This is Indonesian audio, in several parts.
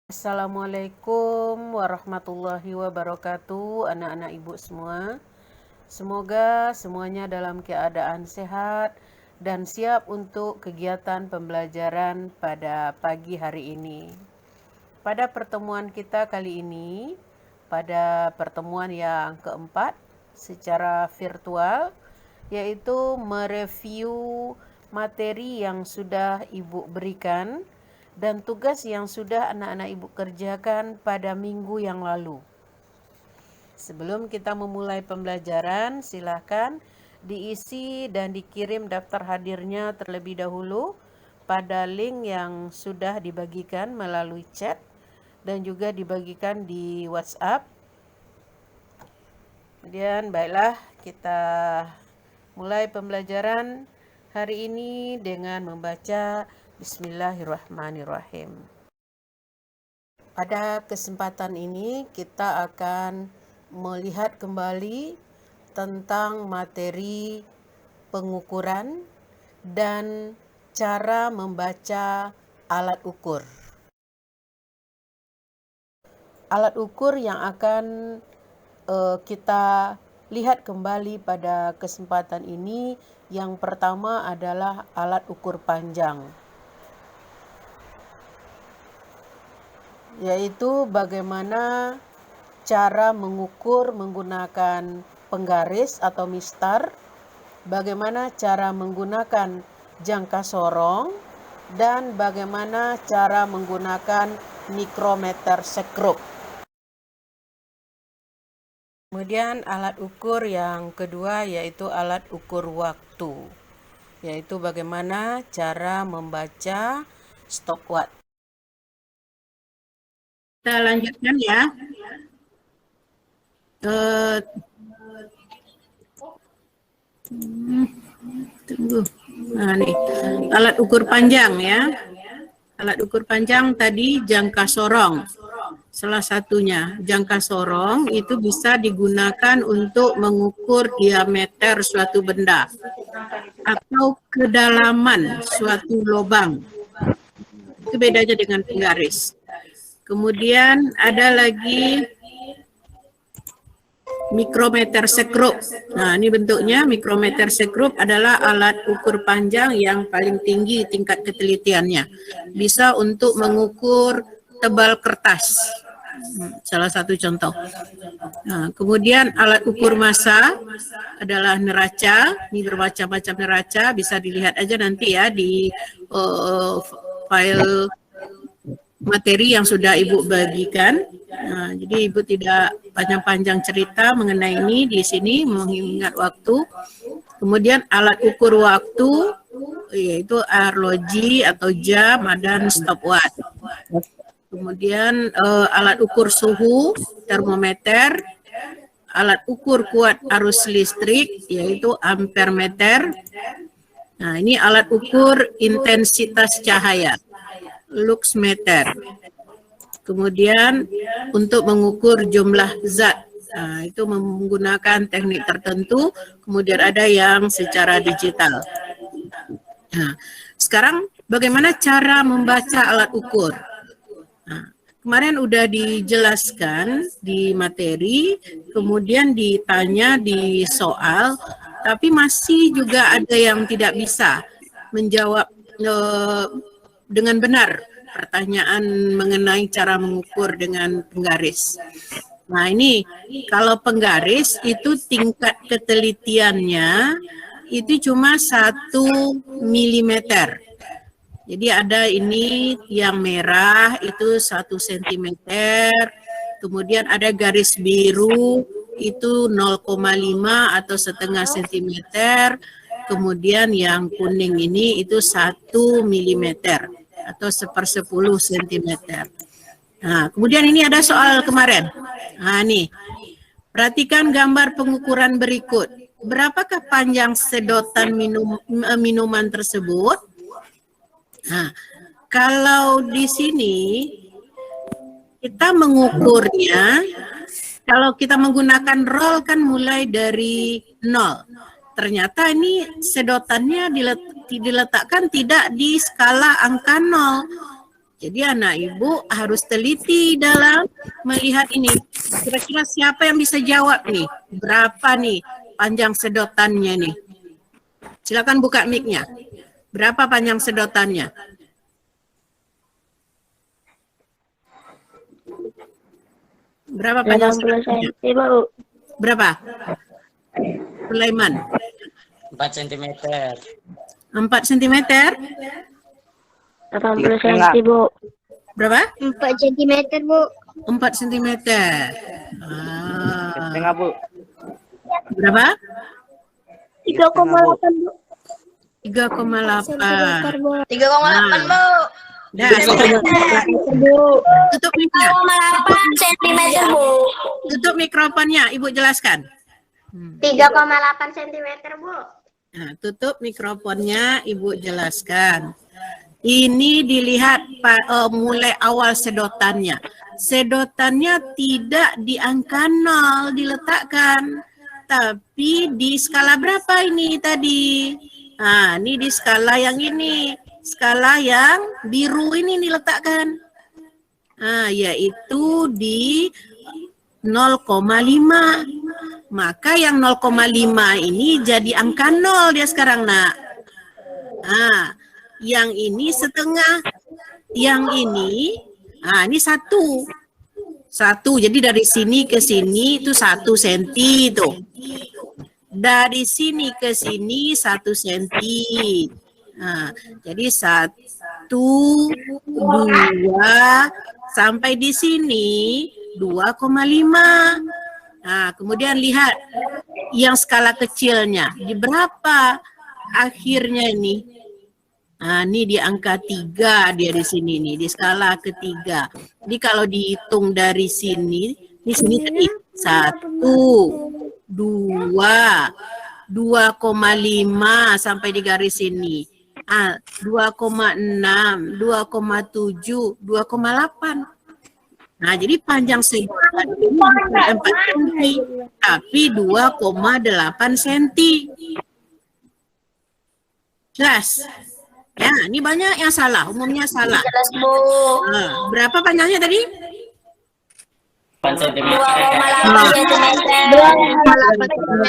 Assalamualaikum warahmatullahi wabarakatuh, anak-anak ibu semua. Semoga semuanya dalam keadaan sehat dan siap untuk kegiatan pembelajaran pada pagi hari ini. Pada pertemuan kita kali ini, pada pertemuan yang keempat secara virtual, yaitu mereview materi yang sudah ibu berikan dan tugas yang sudah anak-anak ibu kerjakan pada minggu yang lalu. Sebelum kita memulai pembelajaran, silakan diisi dan dikirim daftar hadirnya terlebih dahulu pada link yang sudah dibagikan melalui chat dan juga dibagikan di WhatsApp. Kemudian baiklah, kita mulai pembelajaran hari ini dengan membaca Bismillahirrahmanirrahim. Pada kesempatan ini kita akan melihat kembali tentang materi pengukuran dan cara membaca alat ukur. Alat ukur yang akan kita lihat kembali pada kesempatan ini, yang pertama adalah alat ukur panjang, yaitu bagaimana cara mengukur menggunakan penggaris atau mistar, bagaimana cara menggunakan jangka sorong, dan bagaimana cara menggunakan mikrometer sekrup. Kemudian alat ukur yang kedua yaitu alat ukur waktu, yaitu bagaimana cara membaca stopwatch. Kita lanjutkan ya. Tunggu. Nah, nih alat ukur panjang ya. Alat ukur panjang tadi jangka sorong. Salah satunya jangka sorong itu bisa digunakan untuk mengukur diameter suatu benda atau kedalaman suatu lubang. Itu bedanya dengan penggaris. Kemudian ada lagi mikrometer sekrup. Nah, ini bentuknya mikrometer sekrup adalah alat ukur panjang yang paling tinggi tingkat ketelitiannya. Bisa untuk mengukur tebal kertas. Salah satu contoh. Nah, kemudian alat ukur massa adalah neraca. Ini bermacam-macam neraca, bisa dilihat aja nanti ya di file materi yang sudah Ibu bagikan. Nah, jadi Ibu tidak panjang-panjang cerita mengenai ini di sini, mengingat waktu. Kemudian alat ukur waktu, yaitu arloji atau jam dan stopwatch. Kemudian alat ukur suhu, termometer, alat ukur kuat arus listrik, yaitu ampermeter. Nah, ini alat ukur intensitas cahaya, luxmeter. Kemudian untuk mengukur jumlah zat, nah, itu menggunakan teknik tertentu. Kemudian ada yang secara digital. Nah, sekarang bagaimana cara membaca alat ukur? Nah, kemarin udah dijelaskan di materi, kemudian ditanya di soal, tapi masih juga ada yang tidak bisa menjawab dengan benar pertanyaan mengenai cara mengukur dengan penggaris. Nah, ini kalau penggaris itu tingkat ketelitiannya itu cuma 1 milimeter. Jadi ada ini yang merah itu 1 sentimeter, kemudian ada garis biru itu 0,5 atau setengah sentimeter, kemudian yang kuning ini itu 1 milimeter atau 1/10 sentimeter. Nah, kemudian ini ada soal kemarin. Nah, nih, perhatikan gambar pengukuran berikut. Berapakah panjang sedotan minuman tersebut? Nah, kalau di sini kita mengukurnya, kalau kita menggunakan roll kan mulai dari 0. Ternyata ini sedotannya diletakkan tidak di skala angka 0, Jadi anak ibu harus teliti dalam melihat ini. Kira-kira siapa yang bisa jawab nih? Berapa nih panjang sedotannya nih? Silakan buka mic-nya. Berapa panjang sedotannya? Berapa panjang 80 sedotannya? cm, Bu. Berapa? Sulaiman. 4 cm. 4 cm? 80 cm, Bu. Berapa? 4 cm, Bu. 4 cm. Setengah, Bu. Berapa? 3,8, Bu. 3,8. Bu. 3,8, Bu. Dah, tutup mic-nya. 3,8 cm, Bu. Tutup mikrofonnya, Ibu jelaskan. 3,8 cm, Bu. Nah, tutup mikrofonnya, Ibu jelaskan. Ini dilihat mulai awal sedotannya. Sedotannya tidak di angka 0 diletakkan, tapi di skala berapa ini tadi? Nah, ini di skala yang ini. Skala yang biru ini diletakkan. Nah, yaitu di 0,5. Maka yang 0,5 ini jadi angka 0 dia sekarang, Nak. Nah, yang ini setengah. Yang ini, nah ini 1. 1, jadi dari sini ke sini itu 1 senti itu. Dari sini ke sini 1 senti. Nah, jadi 1, 2, sampai di sini 2,5. Nah, kemudian lihat yang skala kecilnya. Di berapa akhirnya ini? Nah, ini di angka 3 dia di sini nih, di skala ketiga. Jadi kalau dihitung dari sini, di sini tadi 1, 2, 2,5 sampai di garis ini. 2,6, 2,7, 2,8. Nah, jadi panjang sedotan ini bukan 4 cm, tapi 2,8 cm. Jelas? Ya, ini banyak yang salah, umumnya salah. Jelas, Bu. Nah, berapa panjangnya tadi? 4 cm. 2,8 cm.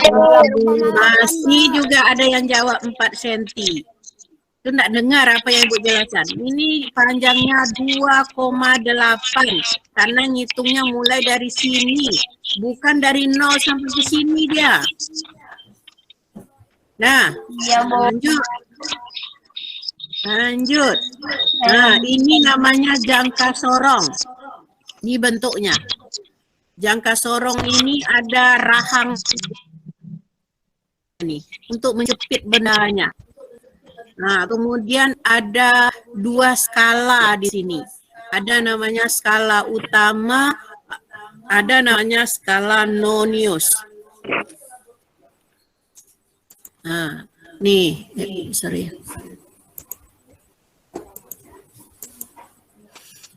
Masih juga ada yang jawab 4 cm. Itu enggak dengar apa yang Ibu jelaskan. Ini panjangnya 2,8 karena ngitungnya mulai dari sini, bukan dari 0 sampai ke sini dia. Nah, lanjut. Lanjut. Nah, ini namanya jangka sorong. Ini bentuknya. Jangka sorong ini ada rahang ini untuk menjepit bendanya. Nah, kemudian ada 2 skala di sini. Ada namanya skala utama, ada namanya skala nonius. Nah, nih, sorry.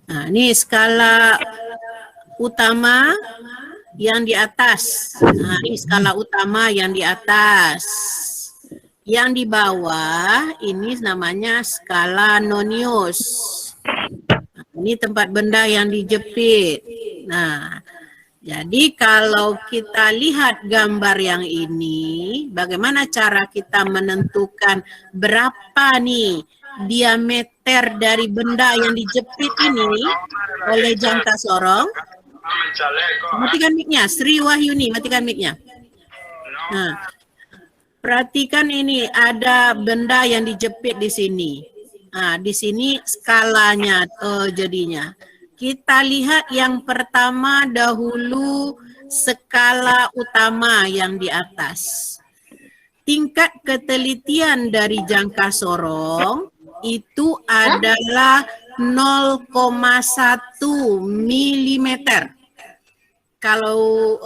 Nah, ini skala utama yang di atas. Nah, ini skala utama yang di atas. Yang di bawah ini namanya skala nonius. Nah, ini tempat benda yang dijepit. Nah, jadi kalau kita lihat gambar yang ini, bagaimana cara kita menentukan berapa nih diameter dari benda yang dijepit ini oleh jangka sorong? Matikan mic-nya, Sri Wahyuni, matikan mic-nya. Nah, perhatikan ini ada benda yang dijepit di sini. Nah, di sini skalanya jadinya. Kita lihat yang pertama dahulu skala utama yang di atas. Tingkat ketelitian dari jangka sorong itu adalah 0,1 milimeter. Kalau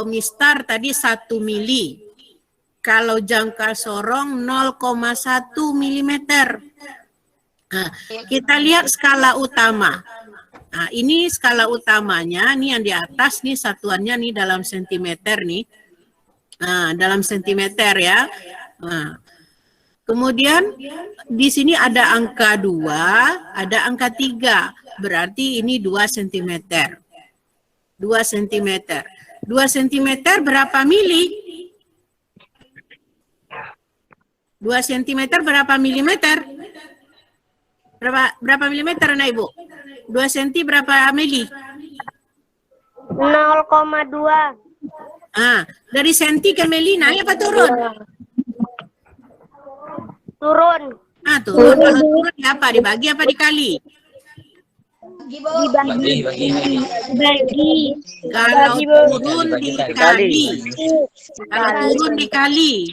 mistar tadi 1 mili. Kalau jangka sorong 0,1 milimeter. Nah, kita lihat skala utama. Nah, ini skala utamanya, nih yang di atas nih satuannya nih dalam sentimeter nih. Nah, dalam sentimeter ya. Nah, Kemudian di sini ada angka 2, ada angka 3. Berarti ini 2 cm. 2 cm. 2 cm berapa mili? 2 cm berapa milimeter? Berapa milimeter anak ibu? 2 cm berapa mili? 0,2. Dari senti ke mili naik apa turun? Turun. Turun. Kalau turun apa? Dibagi apa dikali? Dibagi. Kalau turun dikali. Kalau turun dikali.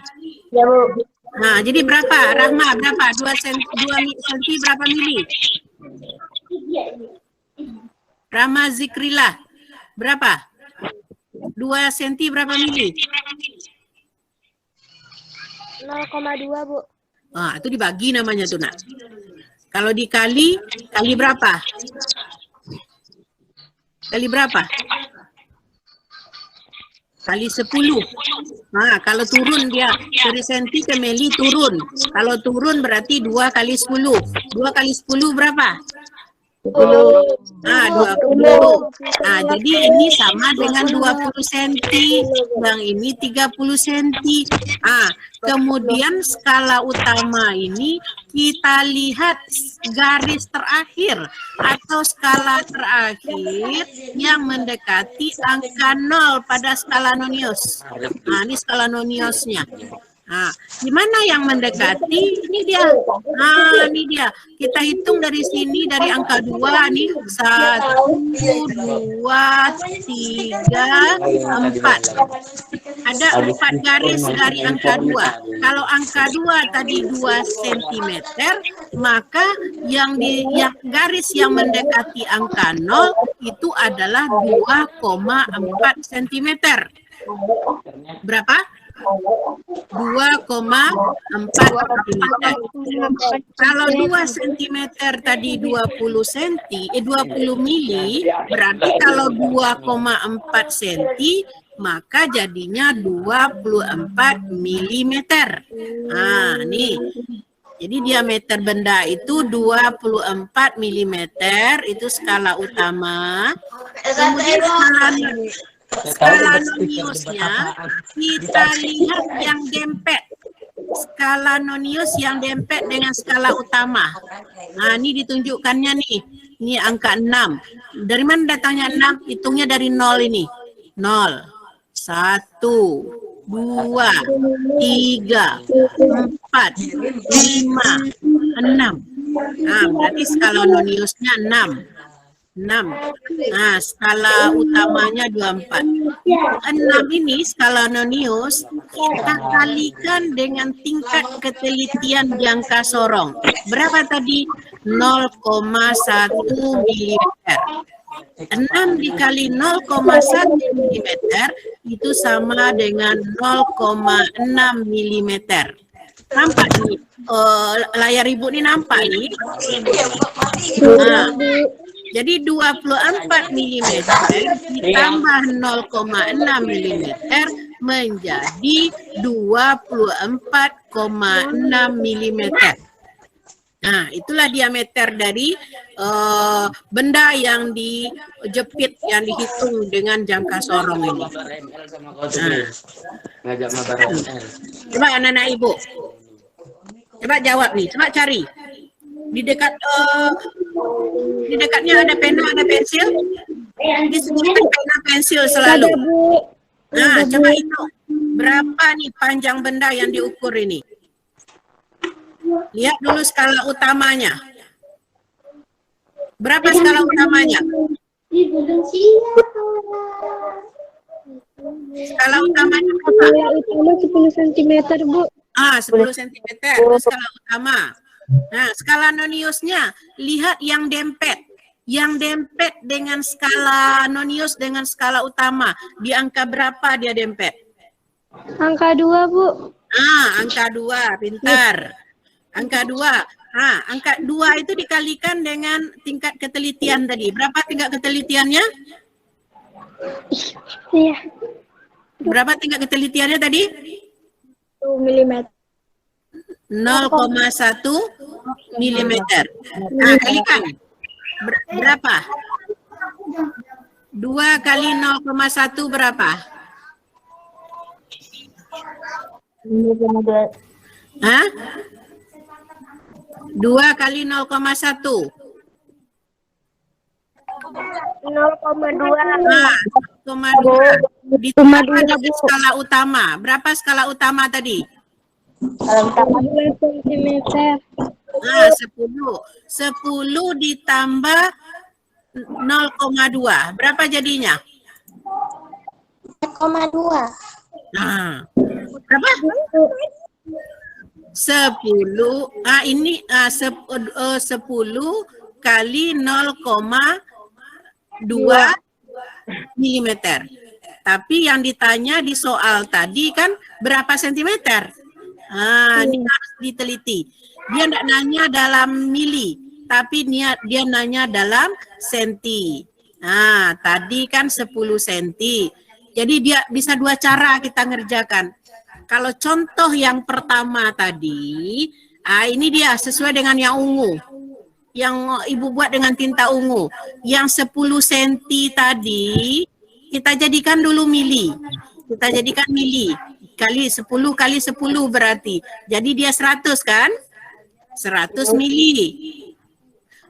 Ya, Bu. Jadi berapa? Rahma, berapa? 2 senti berapa mili? Rahma Zikrillah, berapa? 2 senti berapa mili? 0,2, Bu. Itu dibagi namanya tuh, nak. Kalau dikali, kali berapa? Kali berapa? Kali 10. Kalau turun dia dari senti ke mili turun. Kalau turun berarti 2 kali 10. 2 kali 10 berapa? 20. Jadi ini sama dengan 20 cm. Yang ini 30 cm. Kemudian skala utama ini kita lihat garis terakhir atau skala terakhir yang mendekati angka 0 pada skala nonius. Ini skala noniusnya. Di mana yang mendekati? Ini dia. Ini dia. Kita hitung dari sini, dari angka 2 nih. 1, 2, 3, 4. Ada 4 garis dari angka 2. Kalau angka 2 tadi 2 cm, maka yang garis yang mendekati angka 0 itu adalah 2,4 cm. Berapa? 2,4 cm. Kalau 2 cm tadi 20 mili, berarti kalau 2,4 cm maka jadinya 24 mm. Nih. Jadi diameter benda itu 24 mm, itu skala utama. Kemudian skala noniusnya kita lihat yang dempet. Skala nonius yang dempet dengan skala utama. Ini ditunjukkannya nih. Ini angka 6. Dari mana datangnya 6? Hitungnya dari 0 ini. 0, 1, 2, 3, 4, 5, 6. Berarti skala noniusnya 6. Skala utamanya 24. 6 ini skala nonius kita kalikan dengan tingkat ketelitian jangka sorong. Berapa tadi? 0,1 mm. 6 dikali 0,1 mm itu sama dengan 0,6 mm. Nampak nih? Layar ibu ini nampak nih? Jadi 24 mm ditambah 0,6 mm menjadi 24,6 mm. Itulah diameter dari benda yang dijepit, yang dihitung dengan jangka sorong ini. Coba anak-anak ibu, coba jawab nih, coba cari. Di dekatnya ada pena, ada pensil. Disebutkan pena, pensil selalu. Coba hitung. Berapa nih panjang benda yang diukur ini? Lihat dulu skala utamanya. Berapa skala utamanya? Skala utamanya berapa? 10 cm, Bu. 10 cm itu skala utama. Skala noniusnya, lihat yang dempet. Yang dempet dengan skala nonius dengan skala utama. Di angka berapa dia dempet? Angka 2, Bu. Angka 2, pintar. Angka 2. Angka 2 itu dikalikan dengan tingkat ketelitian tadi. Berapa tingkat ketelitiannya? Iya. Berapa tingkat ketelitiannya tadi? 1 mm. 0,1 milimeter. Nah, kalikan. Berapa? 2 kali 0,1 berapa? Hah? 2 kali 0,1. 0,2. Nah, 0,2 ditambah dengan skala utama. Berapa skala utama tadi? 2 cm. Nah, 10. 10 ditambah 0,2. Berapa jadinya? 4,2. Nah, berapa? 10. Ini 10 kali 0,2 milimeter. Tapi yang ditanya di soal tadi kan berapa sentimeter? Ini harus diteliti. Dia tidak nanya dalam mili, tapi dia nanya dalam senti. Nah, tadi kan 10 senti. Jadi dia bisa 2 cara kita ngerjakan. Kalau contoh yang pertama tadi, ini dia sesuai dengan yang ungu. Yang Ibu buat dengan tinta ungu. Yang 10 senti tadi, kita jadikan dulu mili. Kita jadikan mili. Kali 10 kali 10 berarti. Jadi dia 100 kan? 100 mili.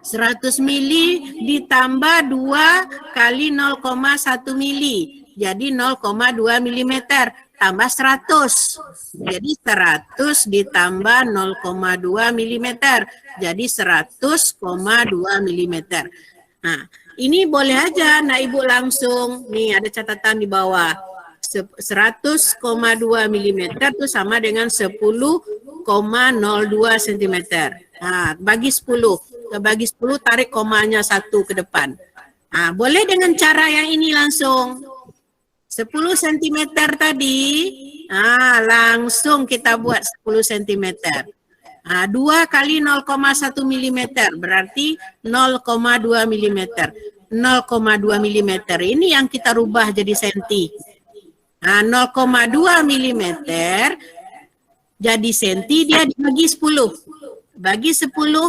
100 mili ditambah 2 kali 0,1 mili. Jadi 0,2 milimeter. Tambah 100. Jadi 100 ditambah 0,2 milimeter. Jadi 100,2 milimeter. Nah, ini boleh aja nah Ibu langsung. Nih ada catatan di bawah. 100,2 milimeter itu sama dengan 10,02 cm. Nah, bagi 10. Bagi 10 tarik komanya 1 ke depan. Nah, boleh dengan cara yang ini langsung. 10 cm tadi, langsung kita buat 10 cm. 2 kali 0,1 mm berarti 0,2 mm. 0,2 mm ini yang kita rubah jadi senti. 0,2 mm jadi senti, dia dibagi 10. Bagi 10,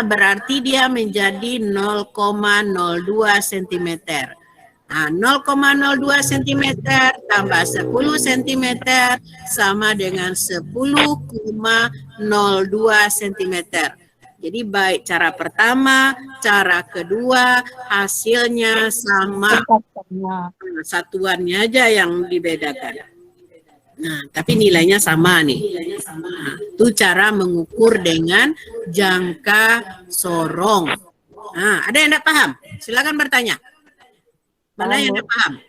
berarti dia menjadi 0,02 cm. 0,02 cm tambah 10 cm sama dengan 10,02 cm. Jadi baik cara pertama, cara kedua, hasilnya sama. Satuannya aja yang dibedakan. Nah, tapi nilainya sama nih. Nah, itu cara mengukur dengan jangka sorong. Nah, ada yang tidak paham? Silakan bertanya. Mana yang tidak paham?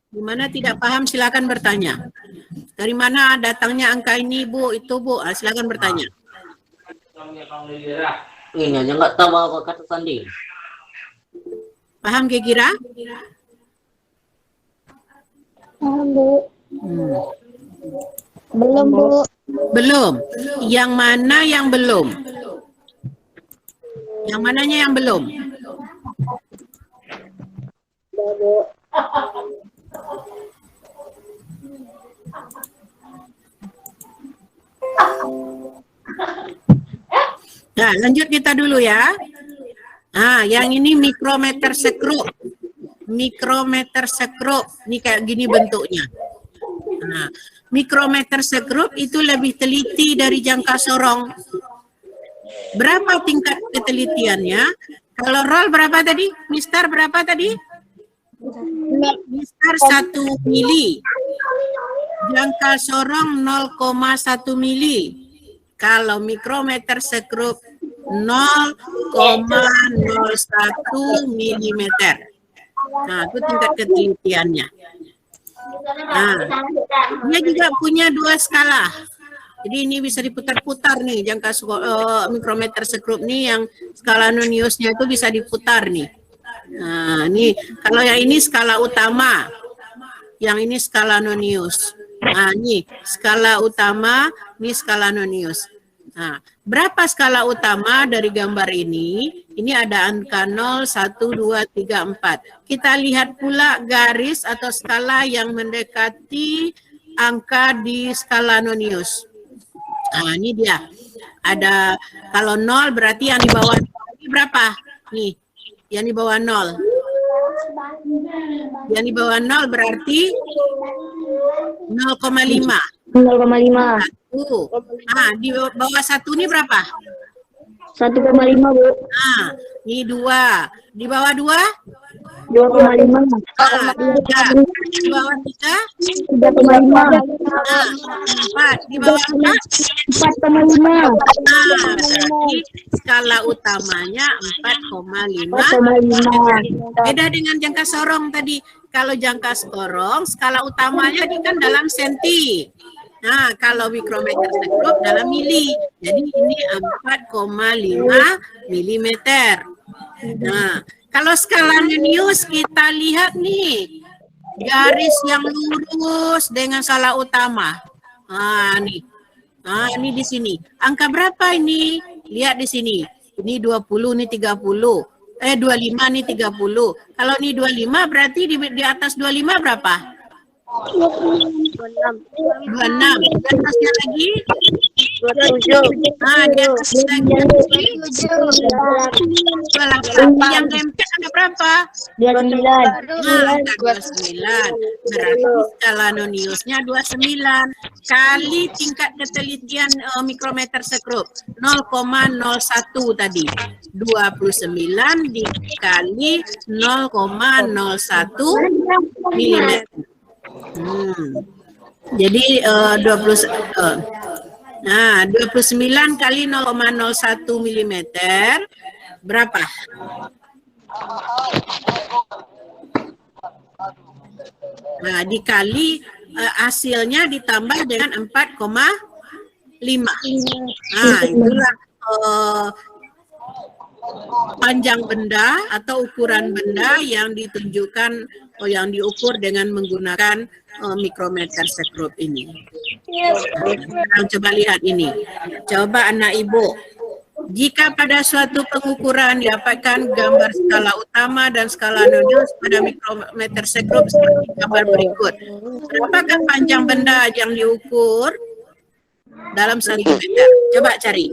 Di mana tidak paham silakan bertanya. Dari mana datangnya angka ini, Bu? Itu, Bu. Silakan bertanya. Ini aja nggak tahu apa kata sandi. Paham kira-kira? Paham, Bu. Belum, Bu. Belum. Yang mana yang belum? Yang mananya yang belum? Nah, lanjut kita dulu ya. Yang ini mikrometer sekrup. Mikrometer sekrup. Ini kayak gini bentuknya. Nah, mikrometer sekrup itu lebih teliti dari jangka sorong. Berapa tingkat ketelitiannya? Kalau roll berapa tadi? Mister berapa tadi? Mister 1 mili. Jangka sorong 0,1 mili. Kalau mikrometer sekrup 0,01 milimeter. Nah, itu tingkat ketelitiannya. Nah, dia juga punya 2 skala. Jadi ini bisa diputar-putar nih jangka mikrometer sekrup nih, yang skala Noniusnya itu bisa diputar nih. Nah, ini kalau yang ini skala utama, yang ini skala Nonius. Nah, ini skala utama, ini skala Nonius. Nah, Berapa skala utama dari gambar ini? Ini ada angka 0, 1, 2, 3, 4. Kita lihat pula garis atau skala yang mendekati angka di skala Nonius. Nah, ini dia. Ada, kalau 0 berarti yang di bawah ini berapa? Nih, yang di bawah 0. Yang di bawah 0 berarti 0,5. 0,5. Di bawah 1 ini berapa? 1,5, Bu. Ini 2. Di bawah 2? 2,5. Di bawah 3? 3,5. 4. Di bawah 4? 4,5. Berarti skala utamanya 4,5. Beda dengan jangka sorong tadi. Kalau jangka sorong, skala utamanya ini kan dalam senti. Nah, kalau mikrometer sekrup dalam mili. Jadi ini 4,5 milimeter. Nah, kalau skala Nonius kita lihat nih. Garis yang lurus dengan skala utama. Nih. Ini di sini. Angka berapa ini? Lihat di sini. Ini 20, ini 30. 25, ini 30. Kalau ini 25 berarti di atas 25 berapa? 26. Di atasnya lagi? 27. Di atasnya lagi? 28. Yang lempet ada berapa? 29. Angka 29. Berarti skala Noniusnya 29 kali tingkat ketelitian mikrometer sekrup 0,01 tadi. 29 dikali 0,01 milimeter. Jadi 29 kali 0,01 milimeter berapa? Nah, dikali hasilnya ditambah dengan 4,5. Nah, itulah panjang benda atau ukuran benda yang ditunjukkan yang diukur dengan menggunakan mikrometer sekrup ini. Nah, coba lihat ini. Coba anak ibu. Jika pada suatu pengukuran didapatkan gambar skala utama dan skala Nonius pada mikrometer sekrup seperti gambar berikut. Berapakah panjang benda yang diukur dalam 1 meter? Coba cari.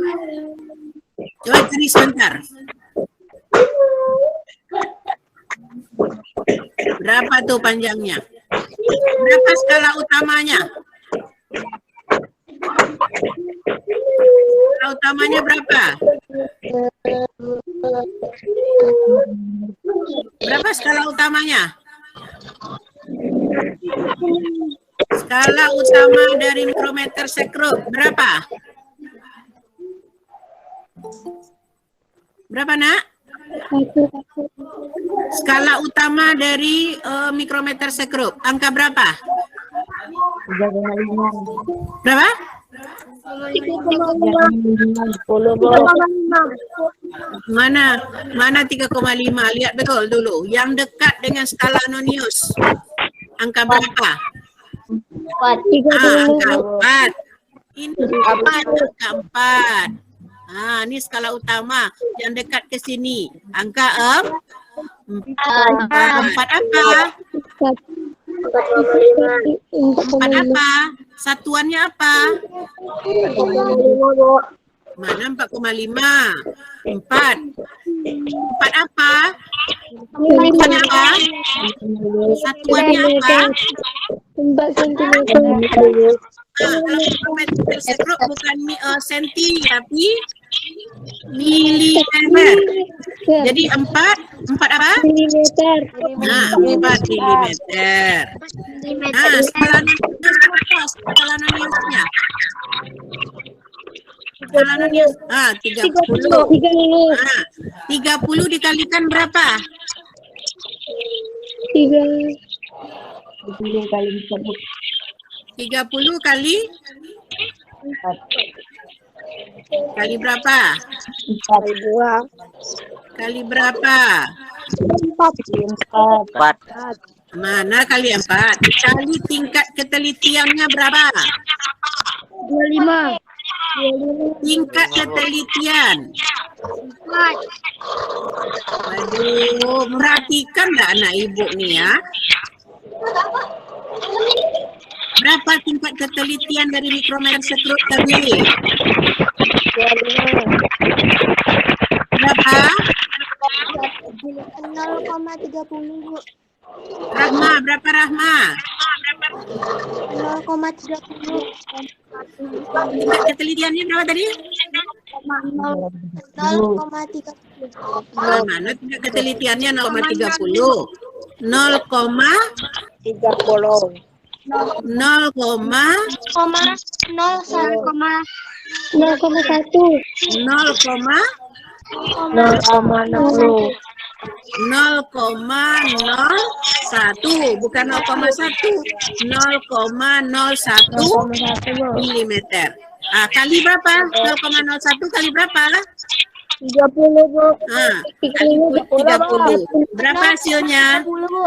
Coba cari sebentar. Berapa tuh panjangnya? Berapa skala utamanya? Skala utamanya berapa? Berapa skala utamanya? Skala utama dari mikrometer sekrup berapa? Berapa, Nak? Skala utama dari mikrometer sekrup, angka berapa? 3,5. Berapa? 3,5. Mana 3,5? Lihat betul dulu. Yang dekat dengan skala Nonius, angka berapa? 4. Angka 4. Ini angka 4. Ini skala utama yang dekat ke sini. Angka 4 apa? 4 apa? Satuannya apa? Mana 4,5? 4 apa? Satuannya apa? Satuannya apa? 4 cm. Kalau mikrometer sekrup bukan senti tapi milimeter. Jadi 4 apa? Milimeter. 4 milimeter. Skala Noniusnya. Skala Nonius. 30. 30 dikalikan berapa? 30 kali berapa? 4. Kali berapa? 4. Mana kali 4? Kali tingkat ketelitiannya berapa? 25. Tingkat ketelitian. Waduh, perhatikan nggak anak ibu nih ya? Berapa tingkat ketelitian dari mikrometer sekrup tadi? Berapa? 0,30 Bu. Rahma, berapa Rahma? 0,30. Tingkat ketelitiannya berapa tadi? 0,30. Mana tingkat ketelitiannya 0,30? 0,1. 0,01 bukan 0,1 0,01 milimeter. Kali berapa? 0,01 kali berapa? 30 Bu. Kali 30. Berapa hasilnya? 30 Bu.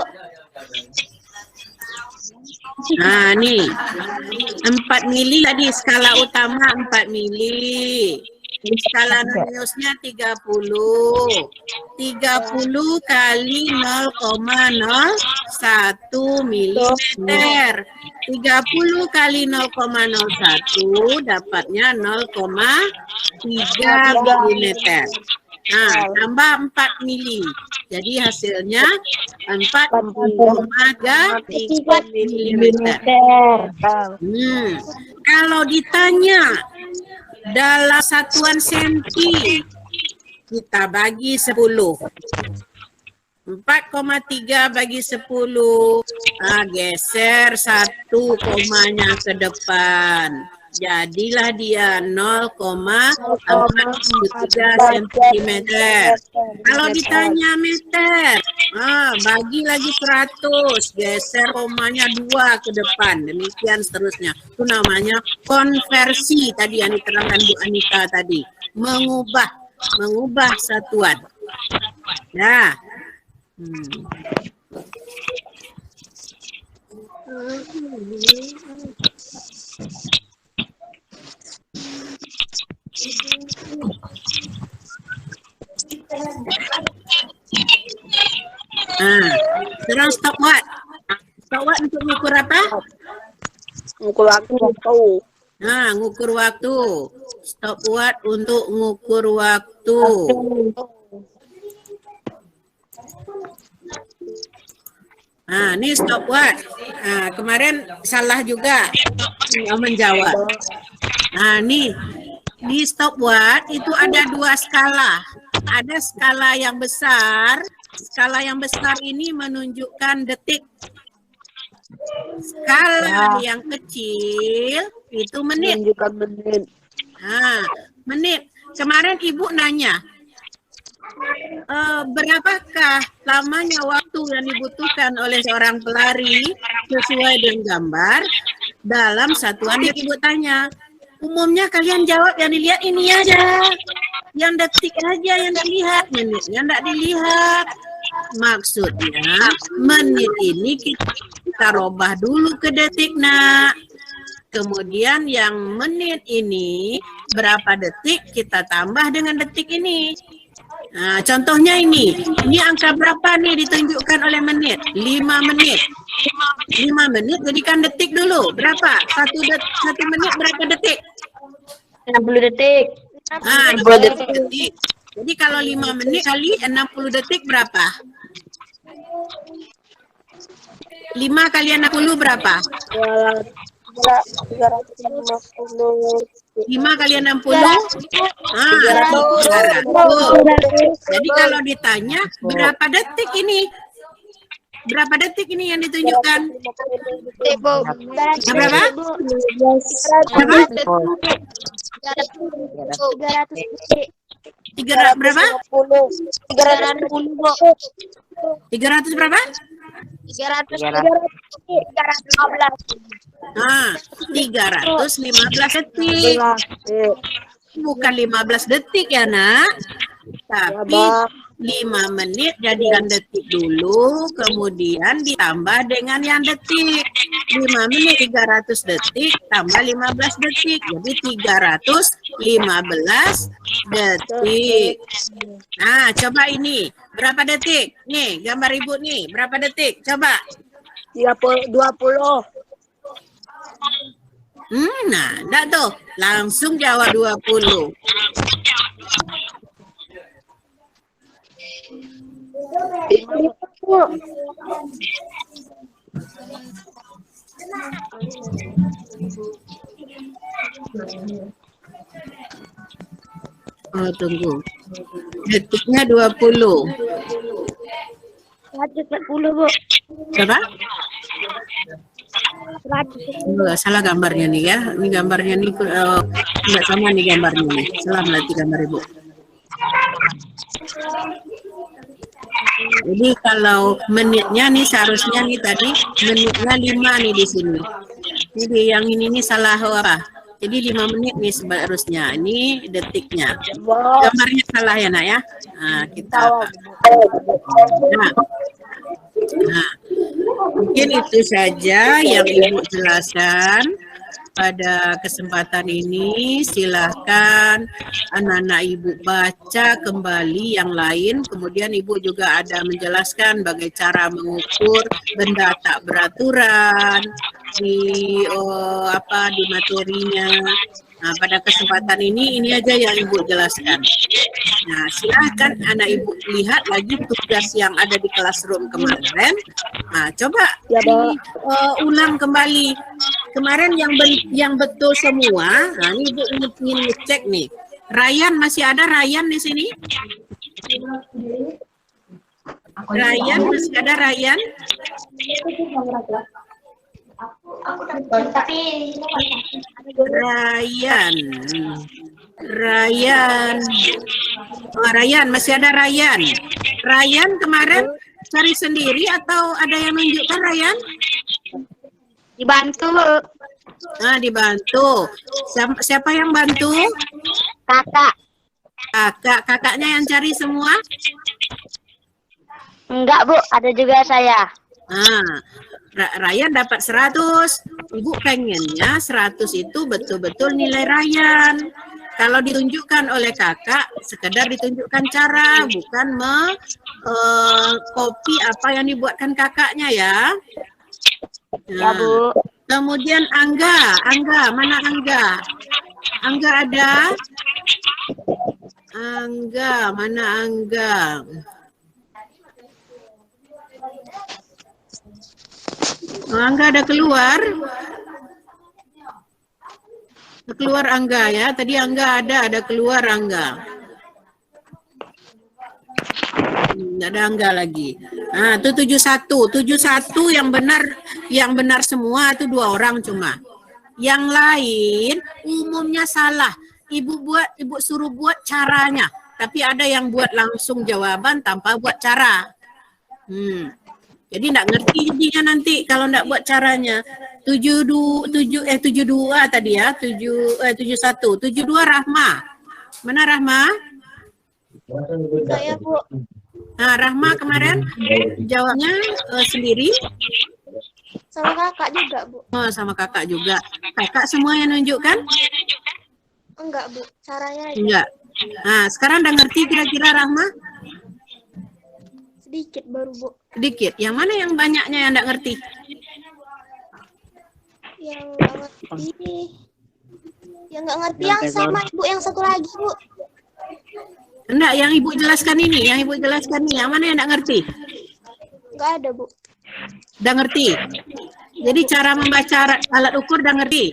Nih 4 mili tadi, skala utama 4 mili. Skala non-newsnya 30. 30 kali 0,01 milimeter. 30 kali 0,01 dapatnya 0,3 milimeter. Tambah 4 mili. Jadi hasilnya 4,3 milimeter. Kalau ditanya dalam satuan senti, kita bagi 10. 4,3 bagi 10. Geser 1 komanya ke depan. Jadilah dia 0,43 cm. Kalau ditanya meter, bagi lagi 100, geser komanya 2 ke depan, demikian seterusnya. Itu namanya konversi tadi yang diterangkan Bu Anita tadi, mengubah satuan. Nah, sekarang stopwatch. Stopwatch untuk mengukur apa? Ngukur waktu. Ngukur waktu. Stopwatch untuk mengukur waktu. Ini stopwatch. Kemarin salah juga yang menjawab. Nih di stopwatch itu ada 2 skala. Ada skala yang besar. Skala yang besar ini menunjukkan detik. Skala yang kecil itu menit. Menunjukkan menit. Menit. Kemarin Ibu nanya, berapakah lamanya waktu yang dibutuhkan oleh seorang pelari sesuai dengan gambar dalam satuan yang Ibu tanya? Umumnya kalian jawab yang dilihat ini aja, yang detik aja yang dilihat, menitnya enggak dilihat. Maksudnya menit ini kita robah dulu ke detik, Nak. Kemudian yang menit ini berapa detik kita tambah dengan detik ini. Contohnya ini angka berapa nih ditunjukkan oleh menit? 5 menit. 5 menit jadikan detik dulu. Berapa? 1 menit berapa detik? 60 detik. 60 detik. Jadi kalau 5 menit kali 60 detik berapa? 5 kali 60 berapa? 5 kali 60? 300. Jadi kalau ditanya berapa detik ini? Berapa detik ini yang ditunjukkan? Berapa? Berapa? 300 berapa? 300 berapa? 315 detik. Bukan 15 detik ya, Nak. Tapi 5 menit jadikan detik dulu, kemudian ditambah dengan yang detik. 5 menit 300 detik tambah 15 detik, jadi 315 detik. Nah, coba ini, berapa detik? Nih, gambar ibu nih, berapa detik? Coba. 20. Nah, enggak tuh, langsung jawab 20. Bu. Oh, tunggu. Detiknya 20. 140, Bu. Coba. 100. Oh, salah gambarnya nih ya. Ini gambarnya nih enggak sama nih gambarnya nih. Salah berarti gambar ibu. Jadi kalau menitnya nih seharusnya nih tadi menitnya 5 nih di sini. Jadi yang ini nih salah apa? Jadi 5 menit nih seharusnya. Ini detiknya. Gambarnya salah ya nak ya. Nah, kita nah, mungkin itu saja yang Ibu jelaskan pada kesempatan ini. Silahkan anak-anak Ibu baca kembali yang lain. Kemudian Ibu juga ada menjelaskan bagaimana cara mengukur benda tak beraturan di di materinya. Nah, pada kesempatan ini aja yang Ibu jelaskan. Nah, silahkan anak Ibu lihat lagi tugas yang ada di classroom kemarin. Nah, coba ulang kembali. Kemarin yang betul semua. Nah, ini Ibu ingin ngecek nih. Ryan, masih ada Ryan di sini? Ryan, masih ada Ryan? Ryan, masih ada Ryan. Ryan kemarin cari sendiri atau ada yang menunjukkan Ryan? Dibantu. Nah, dibantu. Siapa yang bantu? Kakak. Kakaknya yang cari semua? Enggak, Bu. Ada juga saya. Nah, Ryan dapat 100. Ibu pengennya 100 itu betul-betul nilai Ryan. Kalau ditunjukkan oleh kakak, sekedar ditunjukkan cara, bukan copy apa yang dibuatkan kakaknya ya. Nah, Ya, Bu. kemudian Angga, mana Angga? Angga ada? Angga, mana Angga? Oh, Angga ada keluar? Keluar Angga ya. Tadi Angga ada keluar Angga. Nggak ada Angga lagi. Nah, itu 71. 71 yang benar semua itu 2 orang cuma. Yang lain umumnya salah. Ibu suruh buat caranya, tapi ada yang buat langsung jawaban tanpa buat cara. Jadi enggak ngerti jadinya nanti kalau enggak buat caranya. 72 tadi ya, 71. 72 Rahma. Mana Rahma? Saya, Bu. Nah, Rahma kemarin jawabnya sendiri. Sama kakak juga, Bu. Oh, sama kakak juga. Kakak semua yang nunjukkan? Enggak, Bu. Caranya aja. Enggak. Nah, sekarang udah ngerti kira-kira Rahma? Sedikit baru, Bu. Sedikit. Yang mana yang banyaknya yang enggak ngerti? Yang nggak ngerti. Yang nggak ngerti yang sama Ibu yang satu lagi, Bu. Enggak, yang Ibu jelaskan ini. Yang Ibu jelaskan ini. Yang mana yang enggak ngerti? Enggak ada, Bu. Udah ngerti? Jadi cara membaca alat ukur udah ngerti?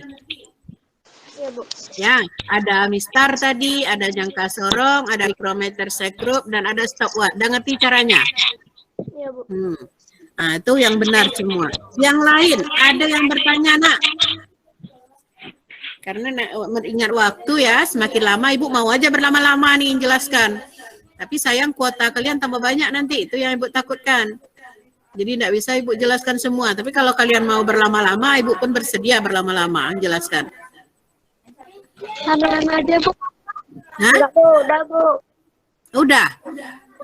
Iya, Bu. Ya, ada mistar tadi, ada jangka sorong, ada mikrometer sekrup, dan ada stopwatch. Udah ngerti caranya? Iya, Bu. Nah, itu yang benar semua. Yang lain, ada yang bertanya, nak. Karena ingat waktu ya, semakin lama Ibu mau aja berlama-lama nih jelaskan. Tapi sayang kuota kalian tambah banyak nanti, itu yang Ibu takutkan. Jadi tidak bisa Ibu jelaskan semua. Tapi kalau kalian mau berlama-lama, Ibu pun bersedia berlama-lama jelaskan. Sama-sama aja, Bu. Hah? Udah, Bu. Udah.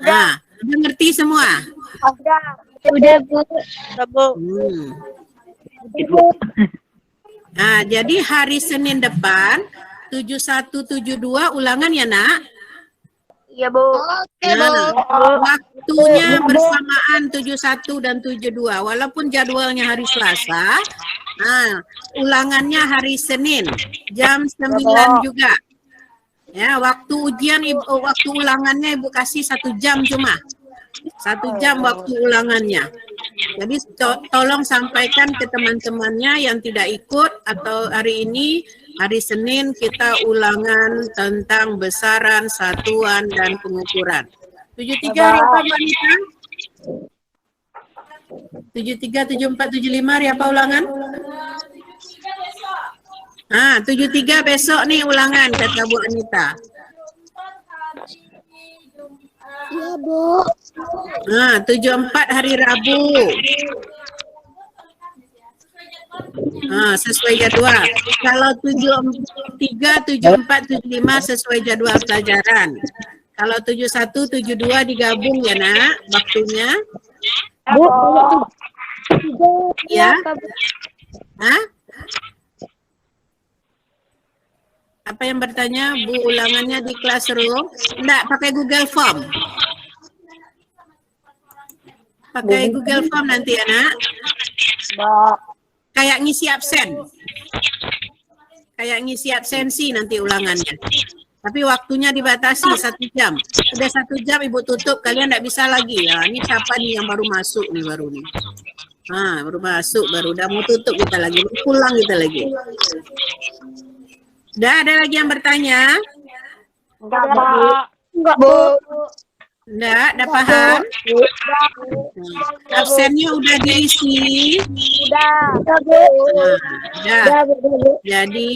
Nah, udah ngerti semua? Udah, Bu. Nah, jadi hari Senin depan 7172 ulangan ya, Nak? Iya, Bu. Oke, Bu. Nah, waktunya bersamaan 71 dan 72. Walaupun jadwalnya hari Selasa, nah, ulangannya hari Senin jam 9 juga. Ya, waktu ujian waktu ulangannya Ibu kasih 1 jam cuma. 1 jam waktu ulangannya. Jadi tolong sampaikan ke teman-temannya yang tidak ikut atau hari ini, hari Senin kita ulangan tentang besaran, satuan, dan pengukuran. 73 hari apa Mbak Nita? 73, 74, 75 hari apa ulangan? 73 besok nih ulangan kata Bu Anita. Iya, Bu. 74 hari Rabu. Sesuai jadwal. Kalau 73, 74, 75 sesuai jadwal pelajaran. Kalau 71, 72 digabung ya, Nak, waktunya. Bu. Ya. Apa yang bertanya? Bu, ulangannya di classroom? Enggak, pakai Google Form. Pakai Google Form nanti ya, Nak. Kayak ngisi absen. Kayak ngisi absensi nanti ulangannya. Tapi waktunya dibatasi 1 jam. Sudah 1 jam Ibu tutup, kalian enggak bisa lagi. Ya, ini siapa nih yang baru masuk nih baru nih. Baru masuk, baru udah mau tutup kita lagi. Pulang kita lagi. Udah ada lagi yang bertanya? Enggak, Bu. Enggak, udah paham? Absennya udah diisi? Udah, Bu. Udah. Jadi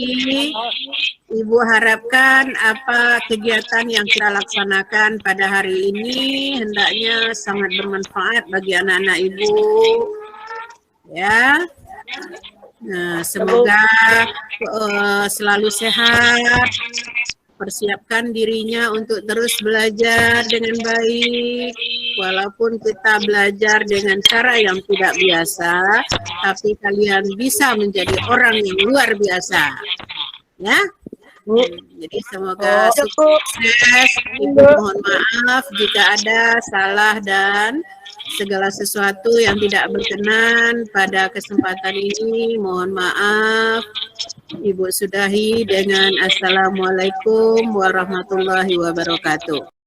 Ibu harapkan apa kegiatan yang kita laksanakan pada hari ini hendaknya sangat bermanfaat bagi anak-anak Ibu. Ya. Nah, semoga selalu sehat. Persiapkan dirinya untuk terus belajar dengan baik. Walaupun kita belajar dengan cara yang tidak biasa, tapi kalian bisa menjadi orang yang luar biasa. Ya. Jadi semoga sukses. Ibu mohon maaf jika ada salah dan segala sesuatu yang tidak berkenan pada kesempatan ini. Mohon maaf. Ibu sudahi dengan Assalamualaikum warahmatullahi wabarakatuh.